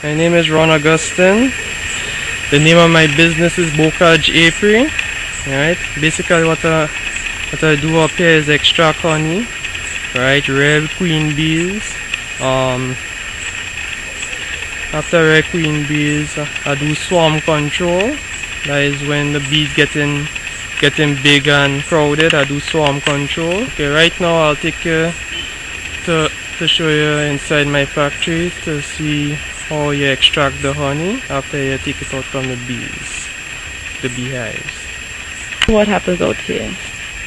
My name is Ron Augustine. The name of my business is Bocage Apiary. Right? Basically what I do up here is extract honey, right? Real queen bees. After real queen bees, I do swarm control. That is when the bees getting big and crowded. I do swarm control. Okay, right now I'll take you to show you inside my factory to see how you extract the honey after you take it out from the bees, the beehives. What happens out here?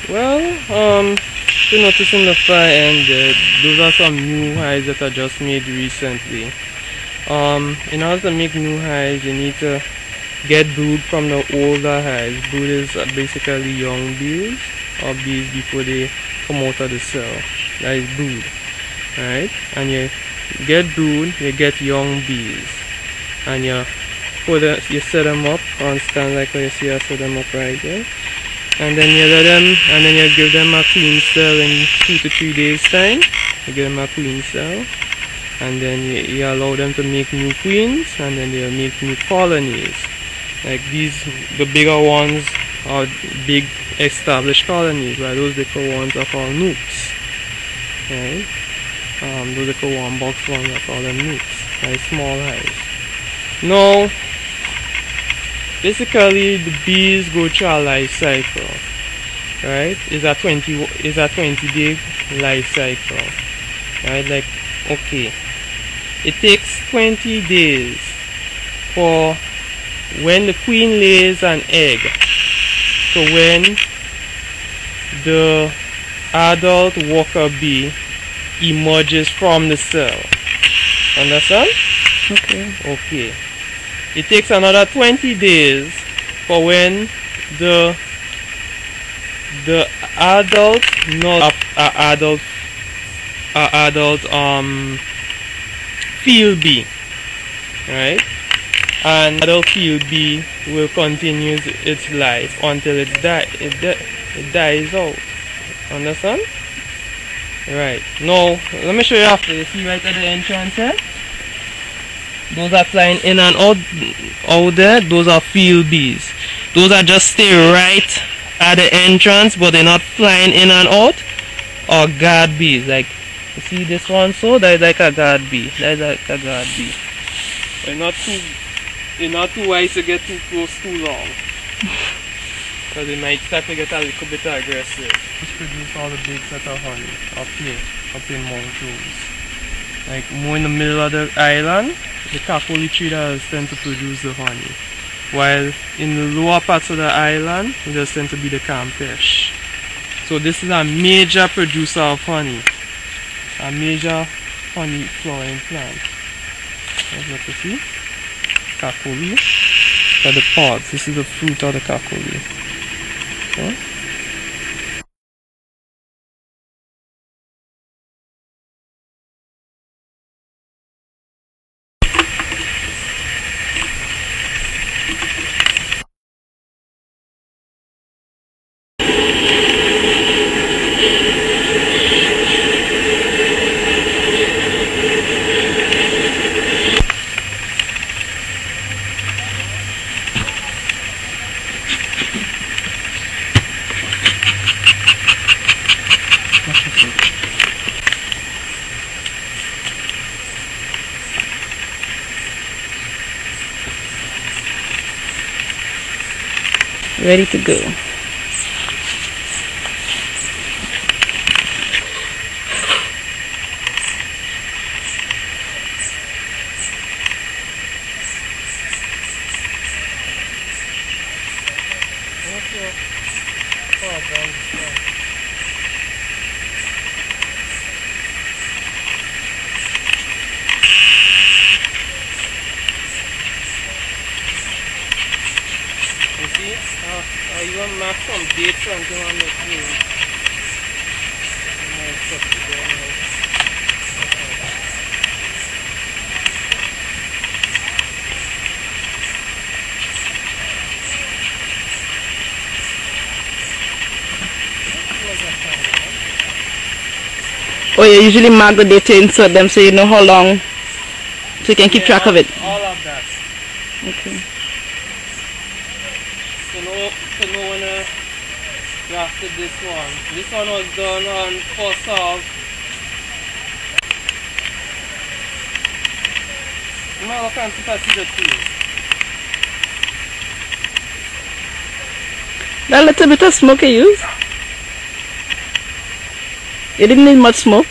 Well, you're noticing the far end there. Those are some new hives that I just made recently. In order to make new hives, you need to get brood from the older hives. Brood is basically young bees or bees before they come out of the cell. That is brood, right? And you get brood, you get young bees, and you set them up on stand like how you see I set them up right there. And then you let them, and then you give them a queen cell in 2 to 3 days time. You give them a queen cell, and then you allow them to make new queens, and then they'll make new colonies. Like these, the bigger ones are big established colonies, while those little ones are called nukes. Right? Those little one box ones are called them nukes. Like small hives. Now, basically the bees go through a life cycle, right? It's a 20-day life cycle, right? Like, okay, it takes 20 days for when the queen lays an egg to when the adult worker bee emerges from the cell. Understand? Okay. Okay. It takes another 20 days for when the adult, not adult field bee, right? And adult field bee will continue its life until it dies out. Understand? Right. Now let me show you after. You see right at the entrance here? Those are flying in and out there. Those are field bees. Those are just stay right at the entrance, but they're not flying in and out. Or guard bees. Like you see this one, so that is like a guard bee. That is like a guard bee. They're not too wise to get too close too long, because they might start to get a little bit aggressive. Just produce all the big set of honey up here, up in Mount Rose. Like more in the middle of the island, the Kakoli tree does tend to produce the honey, while in the lower parts of the island, it does tend to be the Campeche. So this is a major producer of honey, a major honey flowering plant. As you can see, Kakoli, for the pods. This is the fruit of the Kakoli. Okay. Ready to go. I even mark some dates on the one that's new. Oh, you usually mark the date to insert them so you know how long So you can keep track of it. All of that. Okay. So no one drafted this one. This one was done on first of. I can't see if I see the two. That little bit of smoke you use? You didn't need much smoke?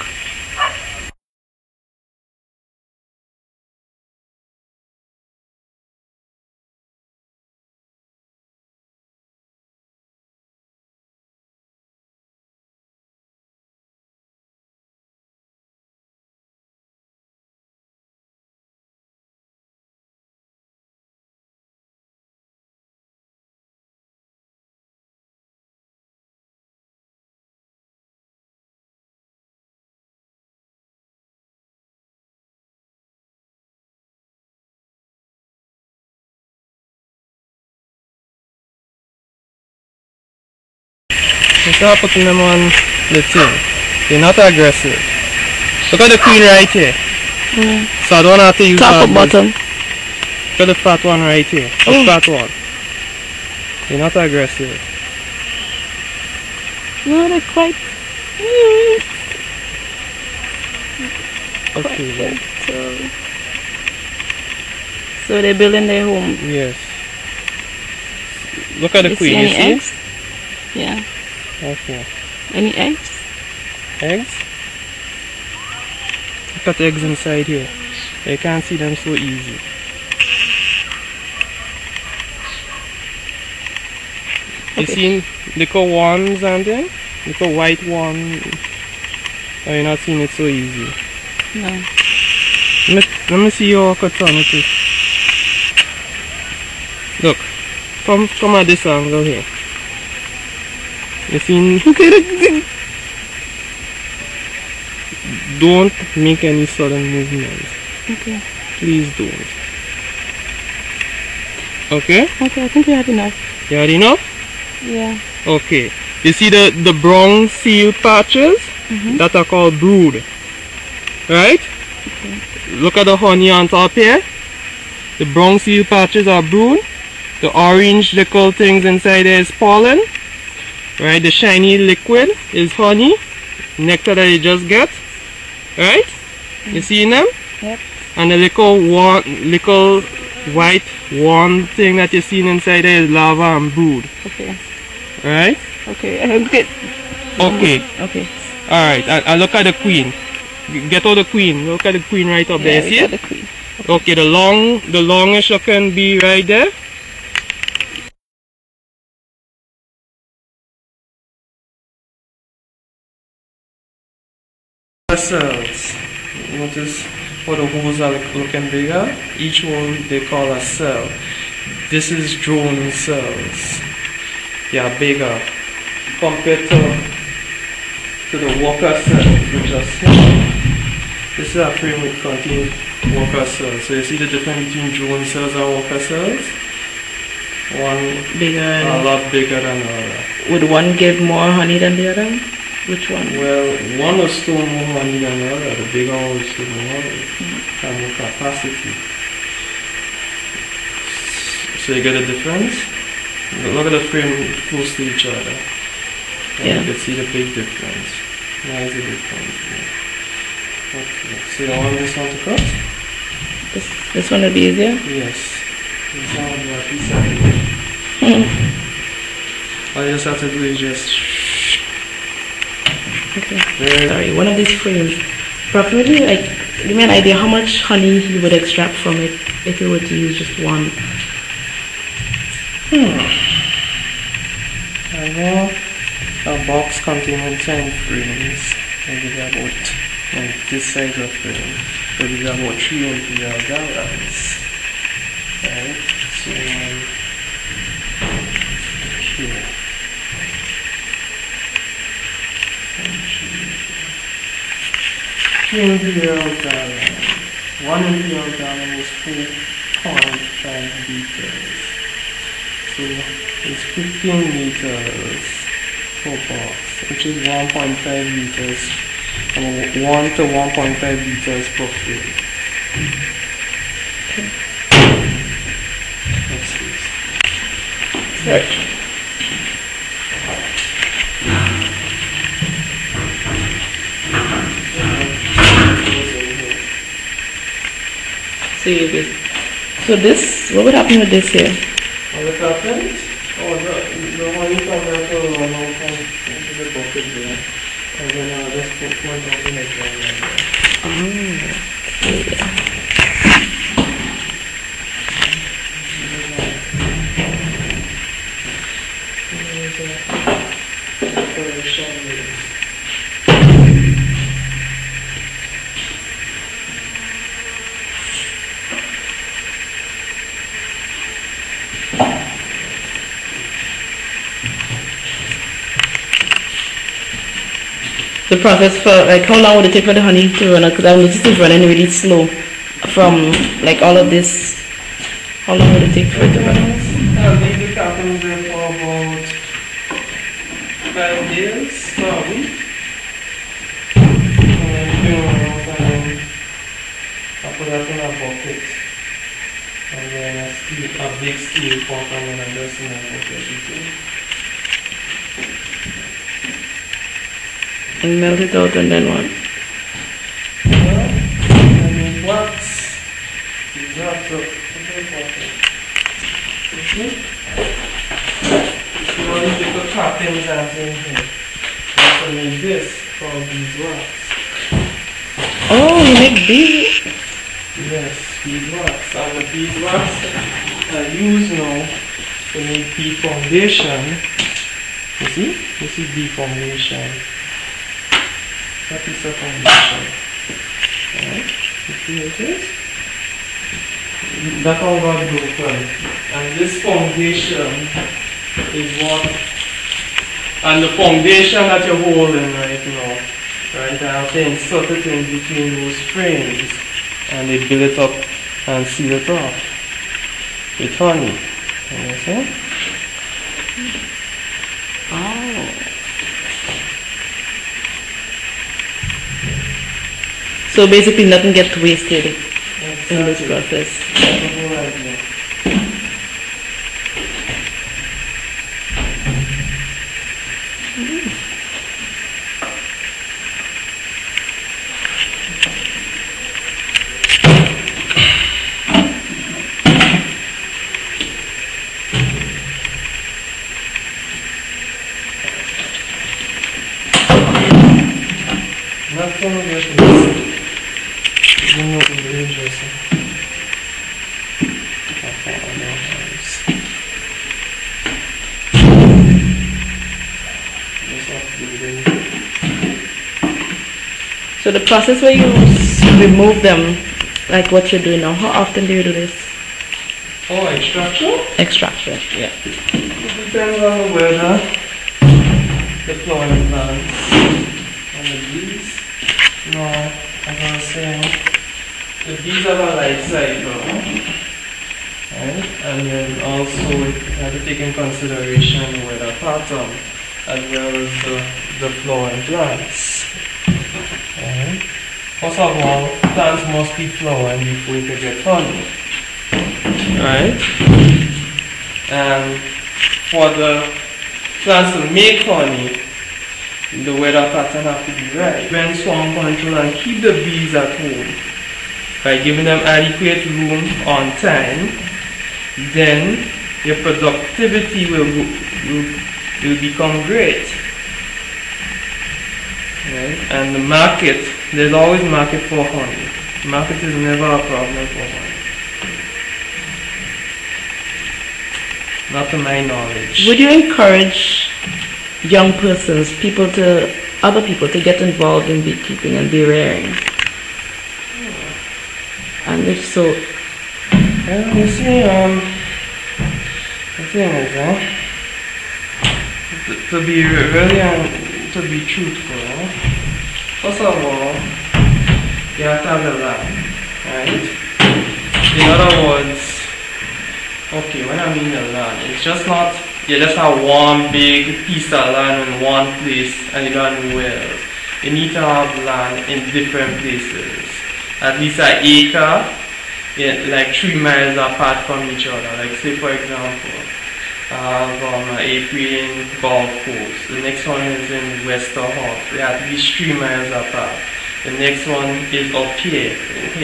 You start putting them on the thing. You're not aggressive. Look at the queen right here. So I don't have to use Top or bottom? Look at the fat one right here. The fat one. You're not aggressive. No, they're quite... Okay. So they're building their home. Yes. Look at the You queen. see any You see? eggs? Yeah. Okay. Any eggs? Eggs? Look at the eggs inside here. You can't see them so easy. You seen little ones and then? Little white one. Oh, you're not seeing it so easy. No. Let me see your cut on it. Look. Come at this angle here. You see? Don't make any sudden movement. Okay. Please don't. Okay? Okay, I think we have enough. You had enough? Yeah. Okay. You see the brown seal patches? That are called brood. Right? Okay. Look at the honey on top here. The brown seal patches are brood. The orange little things inside there is pollen. Right? The shiny liquid is honey. Nectar that you just get. Right? You see them? Yep. And the little white warm thing that you're seeing inside there is larva and brood. Okay. Right? Okay. Good. Okay. Okay. Alright, and look at the queen. Get all the queen. Look at the queen right up there. Yeah, See we got it? the queen. Okay, the longest looking bee right there. Cells. Notice how the holes are looking bigger. Each one they call a cell. This is drone cells. They are bigger compared to the worker cells, which are small. This is a frame which contains worker cells. So you see the difference between drone cells and worker cells? One Bigger. a lot bigger than the other. Would one give more honey than the other? Which one? Well, one will store more honey than the other. The bigger one will store more honey and more capacity. So you get a difference? Look at the frame close to each other. And Yeah. you can see the big difference. Nice difference. Okay. So you want this one to cut? This one would be easier? Yes. This one will be a piece of it. All you just have to do is just Okay. Sorry, one of these frames. Approximately, like, give me an idea how much honey you would extract from it if you were to use just one. I know a box containing 10 frames, maybe about like this size of frame, maybe about 3 imperial gallons. Right? So, okay. 3 imperial gallons. 1 imperial gallon is 4.5 liters. So it's 15 liters per box, which is 1.5 liters, 1 to 1.5 liters per frame. Okay. Let's see. Right. So this, what would happen with this here? What happens? Oh, the honey comes out to run out into the bucket there. And then I'll just put one out in it. The process for, like, how long would it take for the honey to run out? Because I've noticed it's running really slow from, like, all of this. How long would it take for it to run out? I'll leave the carton there for about 5 days, probably. And then bring it out and then I'll put that in a bucket. And then a big steel pot and then I just move everything. And melt it out and then what? And then wax. You have to put it out. You see? You want to put the cartons and things here. You have to make this for beeswax. Oh, you make these? Yes, beeswax. And the beeswax I use now to make bee foundation. You see? This is bee foundation. That is the foundation. Alright, you see what it is? That all got broken. And this foundation is what, and the foundation that you're holding right now, right? I have to insert it in between those frames and they build it up and seal it off with honey. Understand? Oh. So basically nothing gets wasted in this process. That's the whole idea. Nothing will get wasted. You know the dangerous. So the process where you remove them, like what you're doing now, how often do you do this? Oh, extraction? Extraction, yeah. It depends on the weather, the flowering plants, and the bees. No, as I was saying, the bees have a life cycle, right? And then also you have to take in consideration the weather pattern as well as the flowering plants. Right? First of all, plants must be flowering before you can get honey. Right? And for the plants to make honey, the weather pattern has to be right. When swarm control and keep the bees at home by giving them adequate room on time, then your productivity will become great. Right? And the market, there's always market for honey. Market is never a problem for honey. Not to my knowledge. Would you encourage young persons, other people to get involved in beekeeping and bee rearing? And if so, well, you see, the thing is, to be really to be truthful, first of all, you have to have the land, right? In other words, okay, when I mean the land, it's just not, you just have one big piece of land in one place and you don't know where else. You need to have land in different places. At least an acre like 3 miles apart from each other. Like say for example, April in Gulf Coast. The next one is in Westerhout. They're at least 3 miles apart. The next one is up here.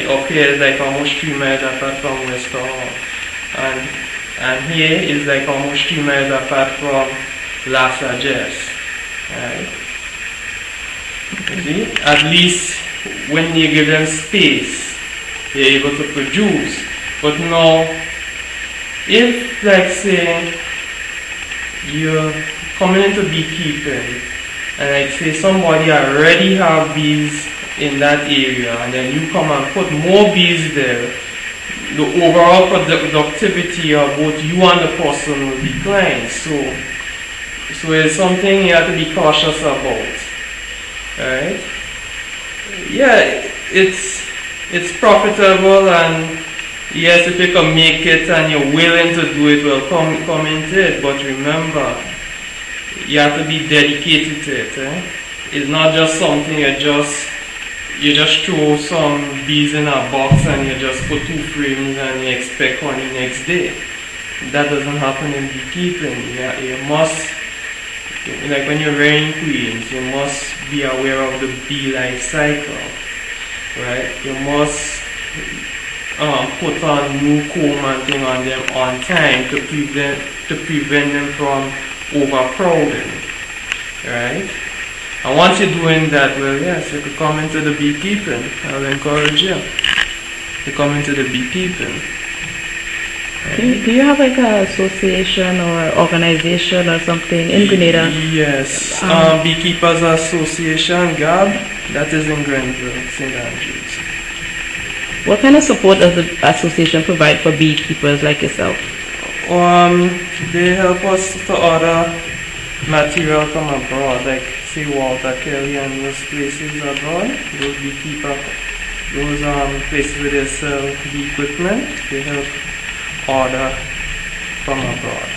Up here is like almost 3 miles apart from Westerhout. And here is like almost 3 miles apart from La Sagesse. Right? See? At least when you give them space, they're able to produce. But now, if, like say, you're coming into beekeeping, and like say somebody already have bees in that area, and then you come and put more bees there, the overall productivity of both you and the person will decline. So it's something you have to be cautious about. Right? Yeah, it's profitable, and yes, if you can make it and you're willing to do it, well, come into it. But remember, you have to be dedicated to it. Eh? It's not just something you just throw some bees in a box and you just put 2 frames and you expect honey next day. That doesn't happen in beekeeping. You must, like when you're rearing queens, you must be aware of the bee life cycle, right? You must put on new comb and thing on them on time to prevent them from overcrowding, right? And once you're doing that, well, yes, you could come into the beekeeping. I'll encourage you to come into the beekeeping. Do you have like an association or organization or something in Grenada? Yes, Beekeepers Association, GAB, that is in Grenville, St. Andrews. What kind of support does the association provide for beekeepers like yourself? They help us to order material from abroad, like say Walter Kelly and those places abroad, those places where they sell the equipment, they help order from abroad.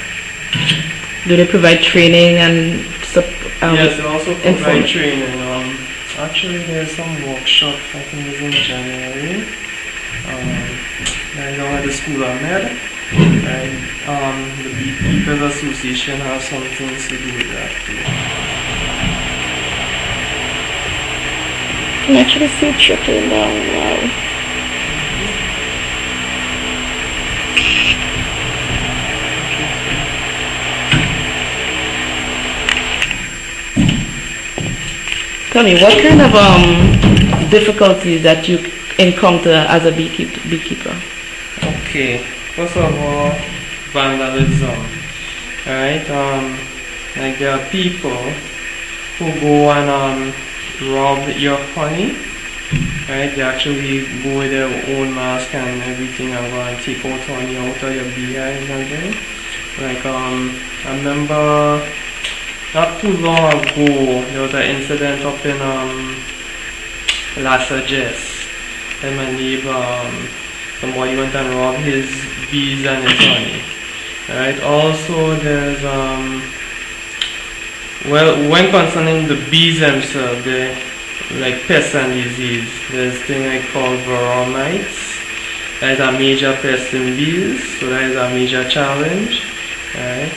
Do they provide training and yes, they also provide training. Actually, there's some workshop, I think it's in January. I know at the School of Med, and the Beekeepers Association has some things to do with that too. You can actually see it trickling down. Wow. Tell me, what kind of difficulties that you encounter as a beekeeper? Okay, first of all, vandalism. Right? Like there are people who go and rob your honey. Right? They actually go with their own mask and everything and go and take out honey out of your beehive and things. Like I remember not too long ago there was an incident up in La Sagesse. And my neighbor, somebody went and robbed his bees and his honey. Right? Also there's well, when concerning the bees themselves, they like pests and disease, there's a thing I call varroa mites. That is a major pest in bees, so that is a major challenge. Right?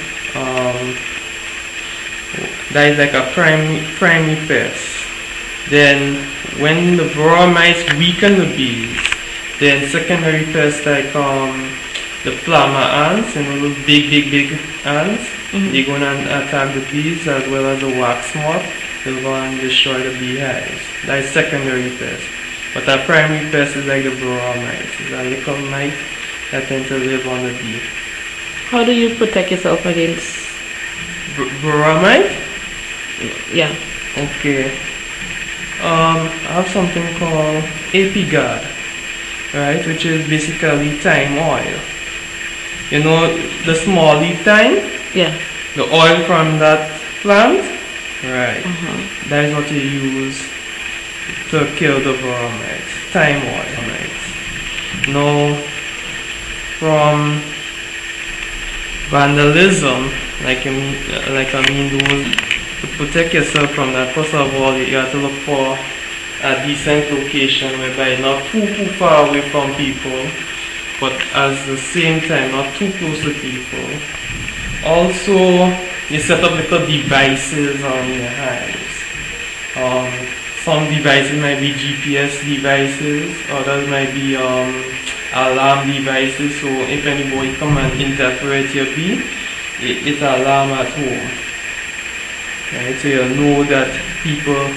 That is like a primary pest. Then when the varroa mites weaken the bees, then secondary pests like the plumber ants, and those big ants, they go and attack the bees, as well as the wax moth. They'll go and destroy the beehives. That is secondary pest. But our primary pest is like the varroa mites. It's a little mite that tends to live on the bee. How do you protect yourself against varroa mite? Yeah. Okay. I have something called Apiguard, right, which is basically thyme oil. You know the small leaf thyme? Yeah. The oil from that plant? Right. That is what you use to kill the varroa mites. Thyme oil, right. Now, from vandalism, to protect yourself from that, first of all, you have to look for a decent location whereby not too far away from people, but at the same time not too close to people. Also, you set up little devices on your hives. Some devices might be GPS devices, others might be alarm devices, so if anybody come and interpret your bee, it's alarm at home. Right? So you know that people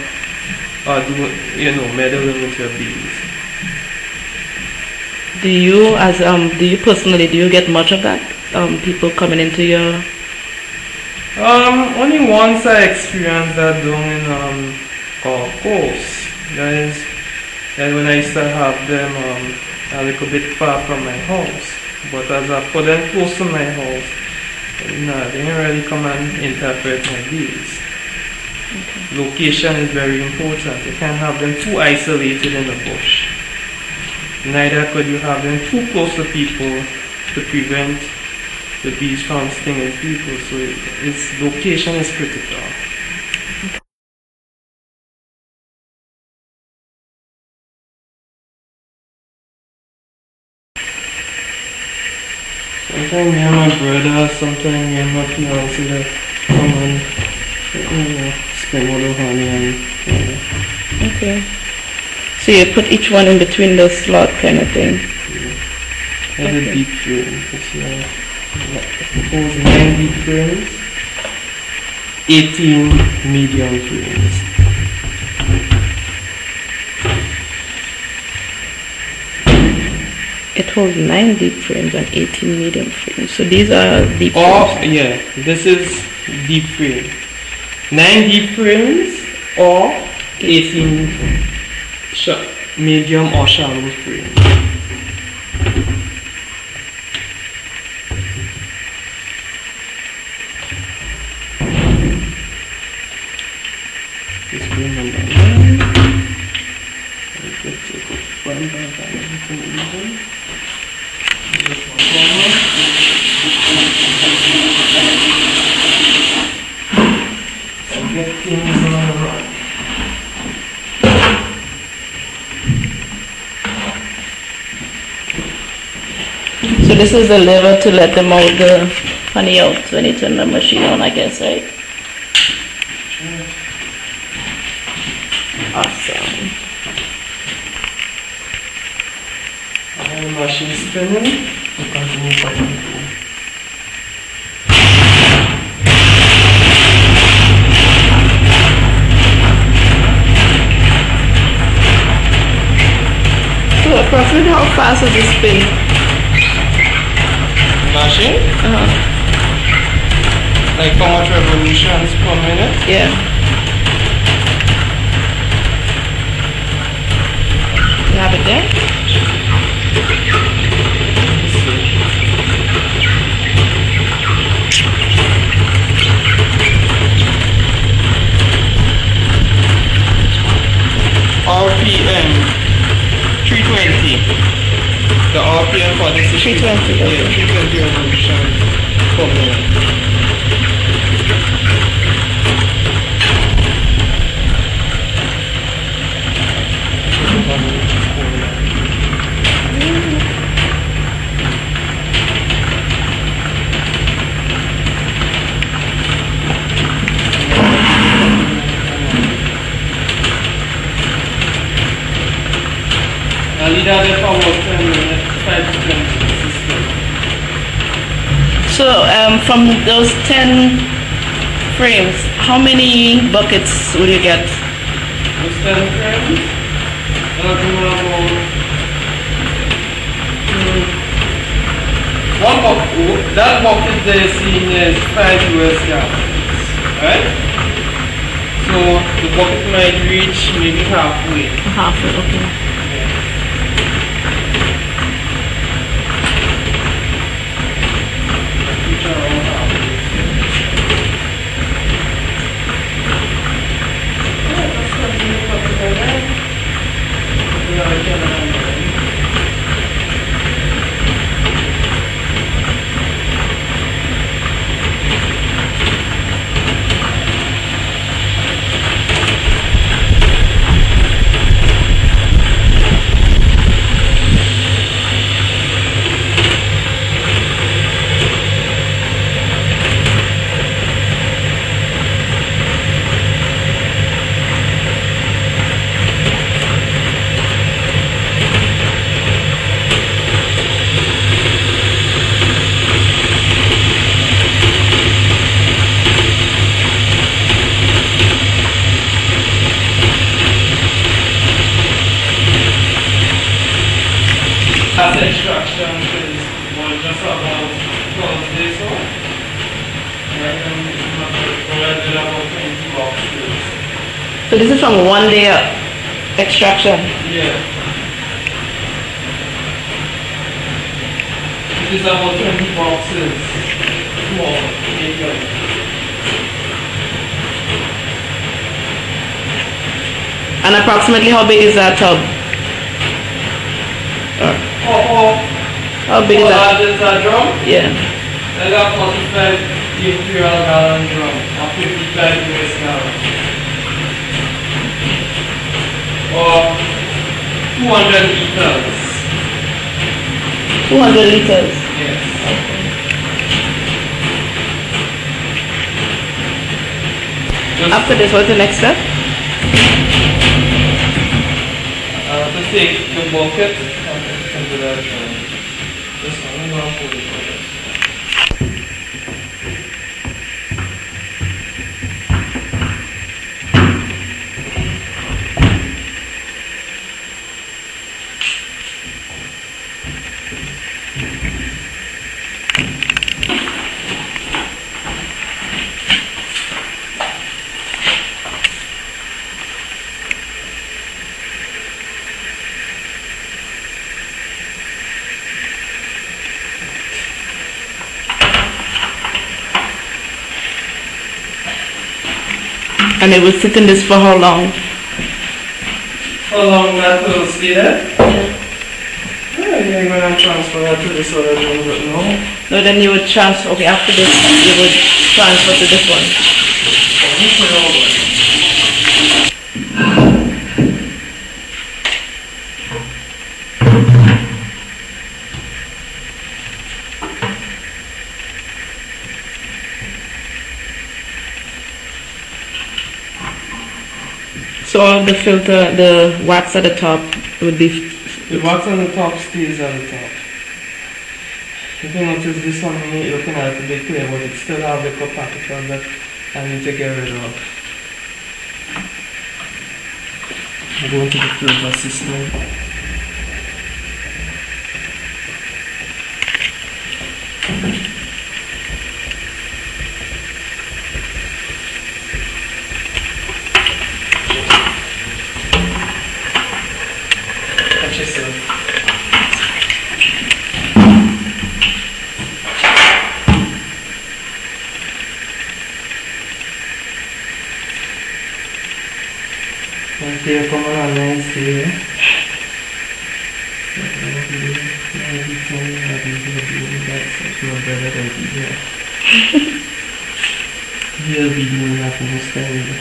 are doing, meddling with your bees. Do you personally, do you get much of that? People coming into your... Only once I experienced that down in our course. That is when I used to have them a little bit far from my house. But as I put them close to my house, no, they didn't really come and interpret my bees. Okay. Location is very important. You can't have them too isolated in the bush. Neither could you have them too close to people to prevent the bees from stinging people. So its location is critical. Sometimes me and my brother, sometimes me and my fiance that come and spend all the honey and Okay. So you put each one in between the slot kind of thing? Yeah. And a deep frame. Suppose 9 deep frames, 18 medium frames. It holds 9 deep frames and 18 medium frames. So these are deep frames? Yeah, this is deep frame. 9 deep frames or 18 medium or shallow frames. This frame number 9. Let's take one by one. Get things on the run. So this is the lever to let them out the honey out when you turn the machine on, I guess, right? Awesome. And the machine spinning. We continue fighting. Approximately how fast does it spin? Machine? Like how much revolutions per minute? Yeah. You have it there? RPM 320. The RPM for this is 320. Yeah, 320 revolutions per minute. So from those 10 frames, how many buckets will you get? Those 10 frames? One bucket, that bucket they're seeing is 5 US gallons, right? So the bucket might reach maybe halfway. Halfway, okay. last extraction was just about Thursday, so I collected about 20 boxes. So this is from 1 day extraction? Yeah. It is about 20 boxes. Small, medium. And approximately how big is that tub? How big is that? Is that drum? Yeah. I got 45 imperial gallon drum, or 55 US gallons. Or 200 liters. 200 liters? Yes. After this, what's the next step? To take the bucket and do that. This one, I'm going to put it for this. And it will sit in this for how long? How long that will stay there? Yeah, you're going to transfer that to this other room, but no. No, then you would transfer, okay, after this, you would transfer to this one. So all of the filter, the wax at the top would be... The wax on the top stays on the top. If you notice this one here, looking at it a bit clear, but it still has the particles that I need to get rid of. I'm going to the filter system. Here, come on, nice here. He'll be doing that in his family.